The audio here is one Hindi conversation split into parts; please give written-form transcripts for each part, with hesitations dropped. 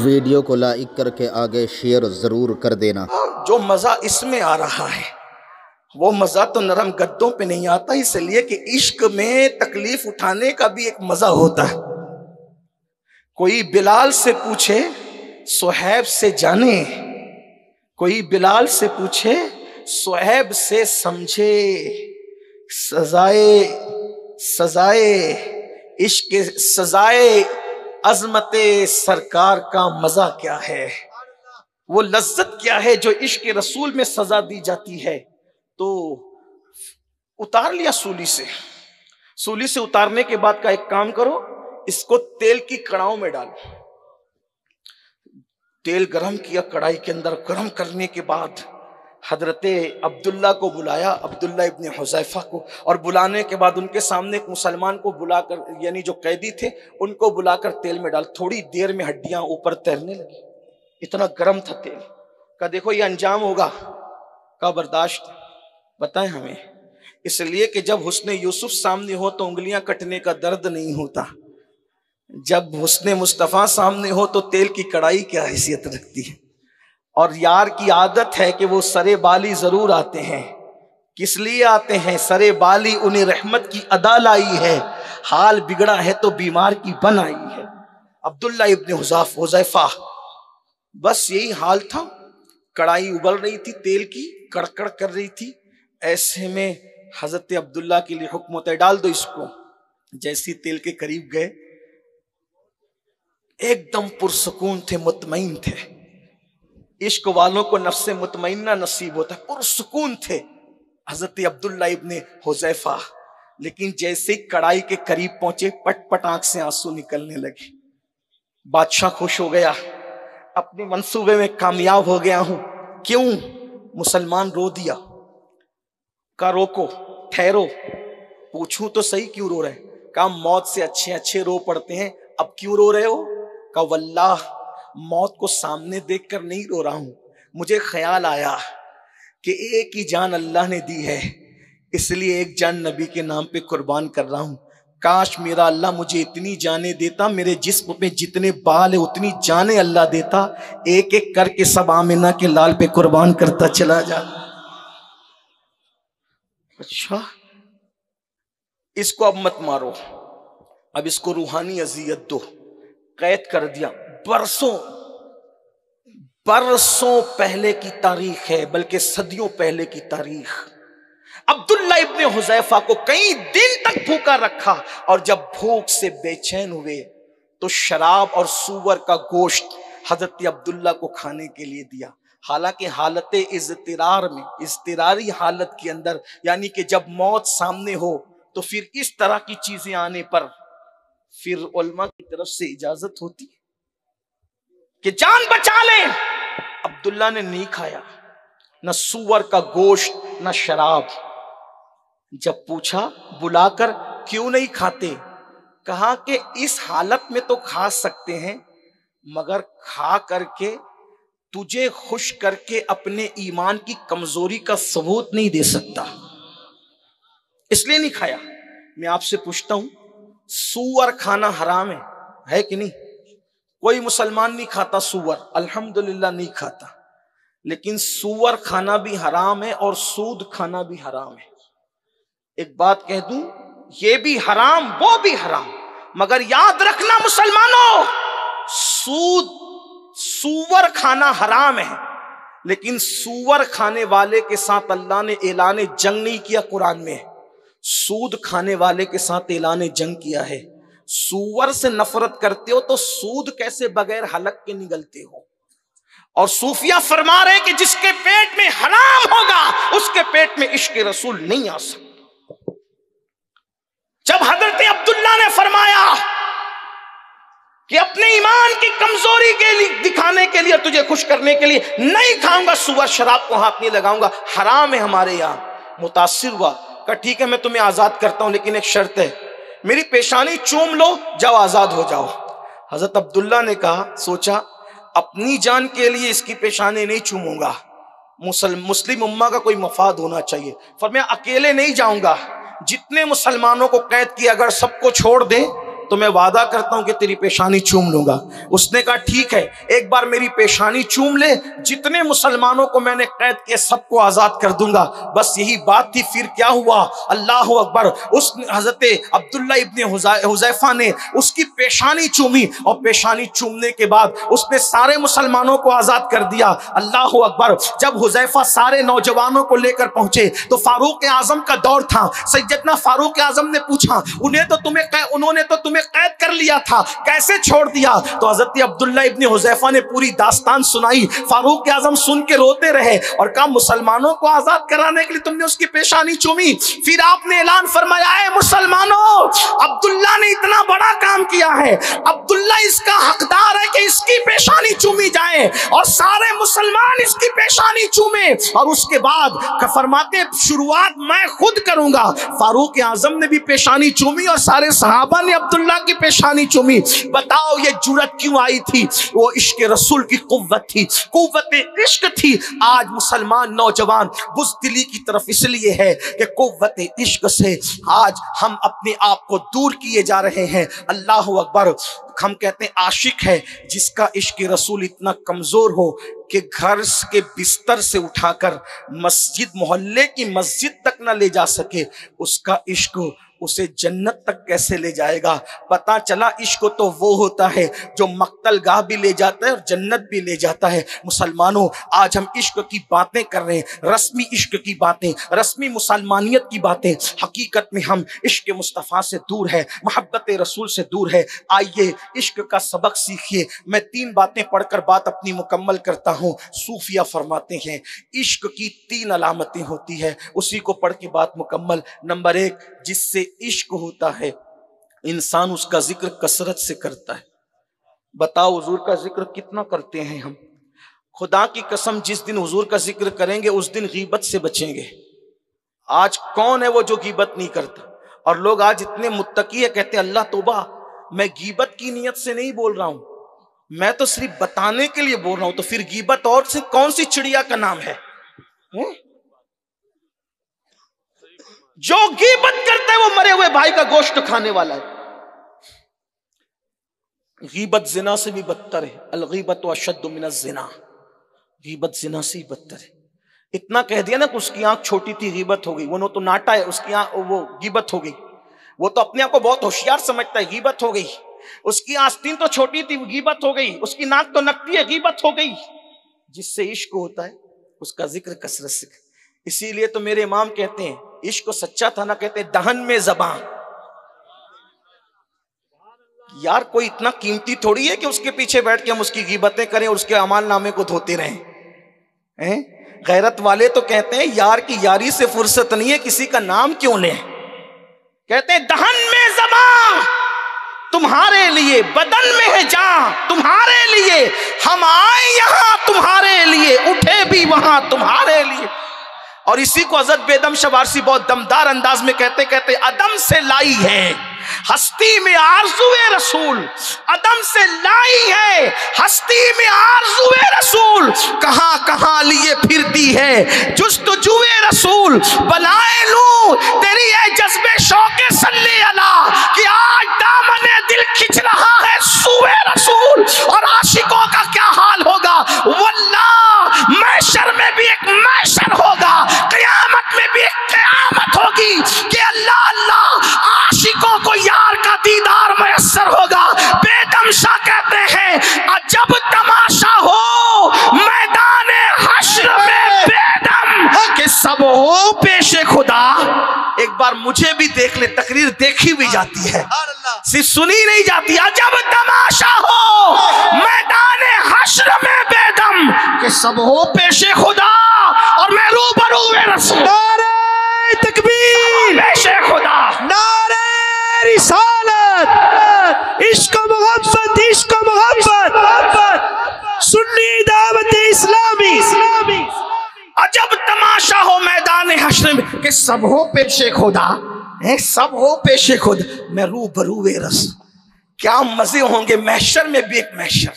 वीडियो को लाइक करके आगे शेयर ज़रूर कर देना। जो मज़ा इसमें आ रहा है वो मज़ा तो नरम गद्दों पे नहीं आता, इसलिए कि इश्क में तकलीफ उठाने का भी एक मज़ा होता है। कोई बिलाल से पूछे सुहैब से जाने, कोई बिलाल से पूछे सुहैब से समझे, सजाए सजाए इश्क सजाए अजमते सरकार का मजा क्या है, वो लज्जत क्या है जो इश्क रसूल में सजा दी जाती है। तो उतार लिया सूली से उतारने के बाद का एक काम करो, इसको तेल की कड़ाहों में डालो। तेल गरम किया कढ़ाई के अंदर, गरम करने के बाद हजरते अब्दुल्ला को बुलाया, अब्दुल्ला इब्न हुज़ैफा को, और बुलाने के बाद उनके सामने एक मुसलमान को बुलाकर, यानी जो कैदी थे उनको बुलाकर तेल में डाल। थोड़ी देर में हड्डियां ऊपर तैरने लगी, इतना गर्म था तेल का। देखो ये अंजाम होगा का बर्दाश्त बताएं हमें, इसलिए कि जब हुस्ने यूसुफ सामने हो तो उंगलियां कटने का दर्द नहीं होता, जब हुस्ने मुस्तफ़ा सामने हो तो तेल की कड़ाई क्या हैसियत रखती है। और यार की आदत है कि वो सरे बाली जरूर आते हैं। किस लिए आते हैं? सरे बाली उन्हें रहमत की अदा लाई है, हाल बिगड़ा है तो बीमार की बन आई है। अब्दुल्ला इब्न हुज़ैफा, बस यही हाल था। कड़ाई उबल रही थी, तेल की कड़कड़ कर रही थी। ऐसे में हजरत अब्दुल्ला के लिए हुक्म होता है डाल दो इसको। जैसी तेल के करीब गए एकदम पुरसुकून थे, मुतमईन थे। इश्क वालों को नफ्से मुतमईना नसीब होता है, पुरसुकून थे हजरत अब्दुल्ला इब्ने हुज़ैफा। लेकिन जैसे ही कड़ाई के करीब पहुंचे पट आंख से आंसू निकलने लगे। बादशाह खुश हो गया, अपने मंसूबे में कामयाब हो गया हूं। क्यों? मुसलमान रो दिया। का रोको, ठहरो, पूछूं तो सही क्यों रो रहे? का मौत से अच्छे अच्छे रो पड़ते हैं, अब क्यों रो रहे हो? का वल्लाह मौत को सामने देखकर नहीं रो रहा हूं, मुझे ख्याल आया कि एक ही जान अल्लाह ने दी है, इसलिए एक जान नबी के नाम पे कुर्बान कर रहा हूं। काश मेरा अल्लाह मुझे इतनी जाने देता, मेरे जिस्म पे जितने बाल है उतनी जाने अल्लाह देता, एक एक करके सब आमिना के लाल पे कुर्बान करता चला जा। अच्छा, इसको अब मत मारो, अब इसको रूहानी अजियत दो। कैद कर दिया। बरसों पहले की तारीख है, बल्कि सदियों पहले की तारीख। अब्दुल्ला इब्ने हुज़ैफा को कई दिन तक भूखा रखा, और जब भूख से बेचैन हुए तो शराब और सूअर का गोश्त हजरत अब्दुल्ला को खाने के लिए दिया। हालांकि हालत इज़्तिरार में, इज़्तिरारी हालत के अंदर, यानी कि जब मौत सामने हो तो फिर इस तरह की चीजें आने पर फिर उलमा की तरफ से इजाजत होती है कि जान बचा ले। अब्दुल्ला ने नहीं खाया न सूअर का गोश्त न शराब। जब पूछा बुलाकर क्यों नहीं खाते, कहा कि इस हालत में तो खा सकते हैं, मगर खा करके तुझे खुश करके अपने ईमान की कमजोरी का सबूत नहीं दे सकता, इसलिए नहीं खाया। मैं आपसे पूछता हूं, सूअर खाना हराम है कि नहीं? कोई मुसलमान नहीं खाता सूअर, अल्हम्दुलिल्लाह नहीं खाता, लेकिन सूअर खाना भी हराम है और सूद खाना भी हराम है। एक बात कह दूं, ये भी हराम वो भी हराम, मगर याद रखना मुसलमानों, सूअर खाना हराम है, लेकिन सूअर खाने वाले के साथ अल्लाह ने ऐलान जंग नहीं किया। कुरान में सूद खाने वाले के साथ ऐलान जंग किया है। सूअर से नफरत करते हो तो सूद कैसे बगैर हलक के निगलते हो? और सूफिया फरमा रहे कि जिसके पेट में हराम होगा उसके पेट में इश्क रसूल नहीं आ सकता। जब हजरत अब्दुल्ला ने फरमाया कि अपने ईमान की कमजोरी के लिए दिखाने के लिए, तुझे खुश करने के लिए नहीं खाऊंगा सूअर, शराब को हाथ नहीं लगाऊंगा, हराम है हमारे यहाँ, मुतासिर हुआ। कहा ठीक है मैं तुम्हें आजाद करता हूं, लेकिन एक शर्त है, मेरी पेशानी चूम लो, जाओ आजाद हो जाओ। हजरत अब्दुल्ला ने कहा, सोचा अपनी जान के लिए इसकी पेशानी नहीं चूमूंगा, मुस्लिम उम्मा का कोई मफाद होना चाहिए। पर मैं अकेले नहीं जाऊंगा, जितने मुसलमानों को कैद किया अगर सबको छोड़ दे तो मैं वादा करता हूं कि तेरी पेशानी चूम लूंगा। उसने कहा ठीक है, एक बार मेरी पेशानी चूम ले, जितने मुसलमानों को मैंने कैद किए सबको आजाद कर दूंगा। बस यही बात थी। फिर क्या हुआ, अल्लाह अकबर, उस हजरत अब्दुल्ला इब्ने हुज़ैफा ने उसकी पेशानी चूमी और पेशानी चूमने के बाद उसने सारे मुसलमानों को आजाद कर दिया। अल्लाह अकबर। जब हुज़ैफा सारे नौजवानों को लेकर पहुंचे तो फारूक आजम का दौर था। सैयदना फारूक आजम ने पूछा, उन्होंने तो तुम्हें कैद कर लिया था, कैसे छोड़ दिया? तो हजरत अब्दुल्ला इब्ने हुज़ैफा ने पूरी दास्तान सुनाई। फारूक आजम सुन के रोते रहे और कहा, मुसलमानों को आजाद कराने के लिए तुमने उसकी पेशानी चूमी। फिर आपने ऐलान फरमाया, है मुसलमानों, अब्दुल्ला ने इतना बड़ा काम किया है, अब्दुल्ला इसका हकदार है कि इसकी पेशानी चूमी जाए और सारे मुसलमान इसकी पेशानी चूमे। और उसके बाद फरमाते, शुरुआत मैं खुद करूंगा। फारूक आजम ने भी पेशानी चूमी और सारे सहाबा ने अब्दुल्ला की पेशानी चूमी। बताओ ये जुर्रत क्यों आई थी? वो इश्क रसूल की कुव्वत थी, कुव्वत इश्क थी। आज मुसलमान नौजवान बुज़दिली की तरफ इसलिए है कि कुव्वत इश्क से आज हम अपने आप को दूर किए जा रहे हैं। अल्लाह अकबर। हम कहते हैं आशिक है जिसका इश्क रसूल इतना कमजोर हो कि घर के बिस्तर से उठाकर मस्जिद, मोहल्ले की मस्जिद तक ना ले जा सके। उसका इश्क उसे जन्नत तक कैसे ले जाएगा? पता चला इश्क तो वो होता है जो मक्तल गाह भी ले जाता है और जन्नत भी ले जाता है। मुसलमानों, आज हम इश्क की बातें कर रहे हैं, रस्मी इश्क की बातें, रस्मी मुसलमानियत की बातें। हकीकत में हम इश्क मुस्तफ़ा से दूर है, मोहब्बत रसूल से दूर है। आइए इश्क का सबक सीखिए। मैं 3 बातें पढ़कर बात अपनी मुकम्मल करता हूँ। सूफिया फरमाते हैं इश्क की 3 अलामतें होती है, उसी को पढ़ के बात मुकम्मल। नंबर 1, जिससे इश्क होता है इंसान उसका जिक्र कसरत से करता है। बताओ हुजूर का जिक्र कितना करते हैं हम? खुदा की कसम, जिस दिन हुजूर का जिक्र करेंगे उस दिन गीबत से बचेंगे। आज कौन है वो जो गीबत नहीं करता? और लोग आज इतने मुत्तकी है, कहते हैं अल्लाह तौबा, मैं गीबत की नीयत से नहीं बोल रहा हूं, मैं तो सिर्फ बताने के लिए बोल रहा हूं। तो फिर गीबत और से कौन सी चिड़िया का नाम है? जो गीबत करता है वो मरे हुए भाई का गोश्त खाने वाला है। गीबत जिना से भी बदतर है। अलगीबत अशद्दु मिनज़ जिना, गीबत जिना से ही बदतर है। इतना कह दिया ना कि उसकी आंख छोटी थी, गीबत हो गई। वो तो नाटा है, उसकी आंख वो गीबत हो गई। वो तो अपने आप को बहुत होशियार समझता है, गीबत हो गई। उसकी आस्तीन तो छोटी थी, गीबत हो गई। उसकी नाक तो नकती है, गीबत हो गई। जिससे इश्क होता है उसका जिक्र कसरत से। इसीलिए तो मेरे इमाम कहते हैं इश्क सच्चा था ना, कहते हैं दहन में ज़बान। यार कोई इतना कीमती थोड़ी है कि उसके पीछे बैठ के हम उसकी गीबतें करें और उसके अमाल नामे को धोते रहें। गैरत वाले तो कहते हैं यार की यारी से फुर्सत नहीं है, किसी का नाम क्यों ले। कहते हैं दहन में ज़बान तुम्हारे लिए, बदन में है जान तुम्हारे लिए, हम आए यहां तुम्हारे लिए, उठे भी वहां तुम्हारे लिए। और इसी को हज़रत बेदम शवारसी बहुत दमदार अंदाज में कहते अदम से लाई है हस्ती में आरज़ुए रसूल, अदम से लाई है हस्ती में आरज़ुए रसूल, कहां कहां लिए फिरती है जुस्तजुए रसूल। बनाए लूं तेरी है जज्बे शौके सल्ले अला कि आज दामने दिल खिंच रहा है सुए रसूल। और आशिकों का क्या हाल होगा, वल्लाह महशर में भी एक महशर होगा, क़यामत में भी एक क़यामत होगी कि अल्लाह अल्लाह आशिकों को यार का दीदार मयस्सर होगा। बेदम शाह कहते हैं अजब तमाशा हो मैदान हश्र में बेदम कि सब हो पेशे खुदा। एक बार मुझे भी देख ले, तकरीर देखी भी जाती है, सिर्फ सुनी नहीं जाती। अजब तमाशा हो मैदान हश्र में बेदम कि सब हो पेशे खुदा और मैं रूबरू रसूल। नारे तकबीर, पेशे खुदा, नारे रिसालत, इश्क मोहब्बत, इश्क मोहब्बत, सुन्नी दावत इस्लामी। अजब तमाशा हो मैदान हश्र में कि सब हो पेशे खुदा, सब हो पेशे खुद, मैं रूबरू रसूल। क्या मजे होंगे, महशर में भी एक महशर,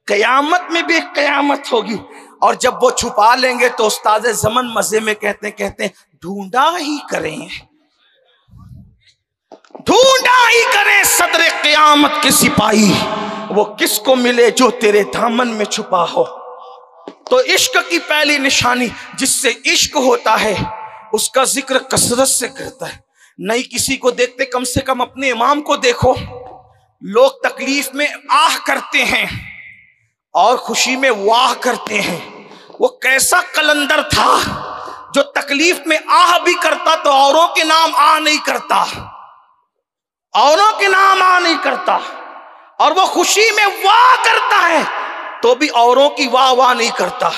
कयामत में भी एक कयामत होगी। और जब वो छुपा लेंगे तो उस्ताद जमन मजे में कहते ढूंढा ही करें, ढूंढा ही करे सदरे क़यामत के सिपाही, वो किसको मिले जो तेरे दामन में छुपा हो। तो इश्क की पहली निशानी, जिससे इश्क होता है उसका जिक्र कसरत से करता है। नहीं किसी को देखते, कम से कम अपने इमाम को देखो। लोग तकलीफ में आह करते हैं और खुशी में वाह करते हैं। वो कैसा कलंदर था जो तकलीफ में आह भी करता तो औरों के नाम आह नहीं करता, औरों के नाम आह नहीं करता, और वो खुशी में वाह करता है तो भी औरों की वाह वाह नहीं करता।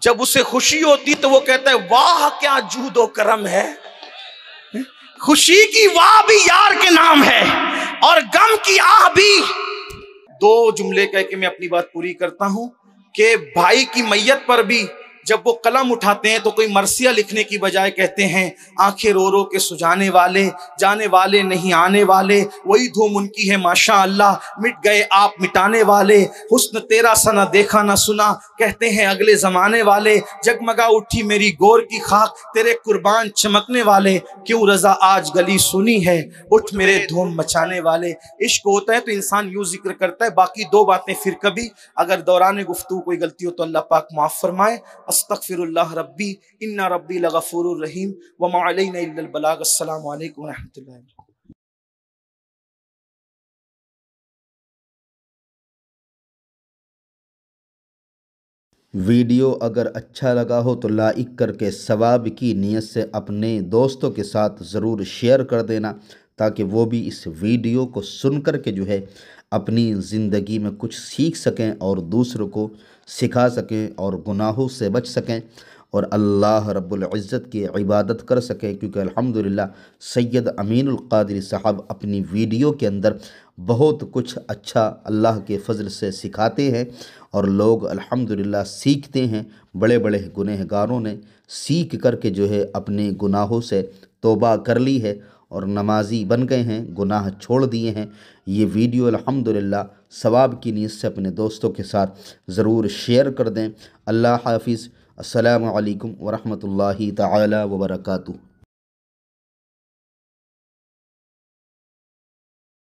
जब उसे खुशी होती तो वो कहता है वाह क्या जूदो करम है। खुशी की वाह भी यार के नाम है और गम की आह भी। दो जुमले कह के मैं अपनी बात पूरी करता हूं कि भाई की मैयत पर भी जब वो कलम उठाते हैं तो कोई मरसिया लिखने की बजाय कहते हैं आंखें रो रो के सुझाने वाले, जाने वाले नहीं आने वाले, वही धूम उनकी है माशा अल्लाह, मिट गए आप मिटाने वाले, हुस्न तेरा सना देखा ना सुना, कहते हैं अगले जमाने वाले, जगमगा उठी मेरी गोर की खाक, तेरे कुर्बान चमकने वाले, क्यों रजा आज गली सुनी है, उठ मेरे धूम मचाने वाले। इश्क होता है तो इंसान यूं जिक्र करता है। बाकी दो बातें फिर कभी, अगर दौरान गुफ्तगू कोई गलती हो तो अल्लाह पाक माफ फरमाए। अस्तगफिरुल्लाह रब्बी इन्ना रब्बी लगफूरुर रहीम व मा अलैना इल्लल बलाग। अस्सलामु अलैकुम व रहमतुल्लाहि। वीडियो अगर अच्छा लगा हो तो लाइक करके सवाब की नीयत से अपने दोस्तों के साथ ज़रूर शेयर कर देना, ताकि वो भी इस वीडियो को सुन कर के जो है अपनी ज़िंदगी में कुछ सीख सकें और दूसरों को सिखा सकें और गुनाहों से बच सकें और अल्लाह रब्बुल इज़्ज़त की इबादत कर सकें। क्योंकि अल्हम्दुलिल्लाह सैयद अमीनुल क़ादरी साहब अपनी वीडियो के अंदर बहुत कुछ अच्छा अल्लाह के फ़ज़ल से सिखाते हैं और लोग अल्हम्दुलिल्लाह सीखते हैं। बड़े बड़े गुनहगारों ने सीख करके जो है अपने गुनाहों से तौबा कर ली है और नमाजी बन गए हैं, गुनाह छोड़ दिए हैं। ये वीडियो अल्हम्दुलिल्लाह सवाब की नीयत से अपने दोस्तों के साथ ज़रूर शेयर कर दें। अल्लाह हाफिज़। अस्सलामु अलैकुम व रहमतुल्लाहि तआला व बरकातुहू।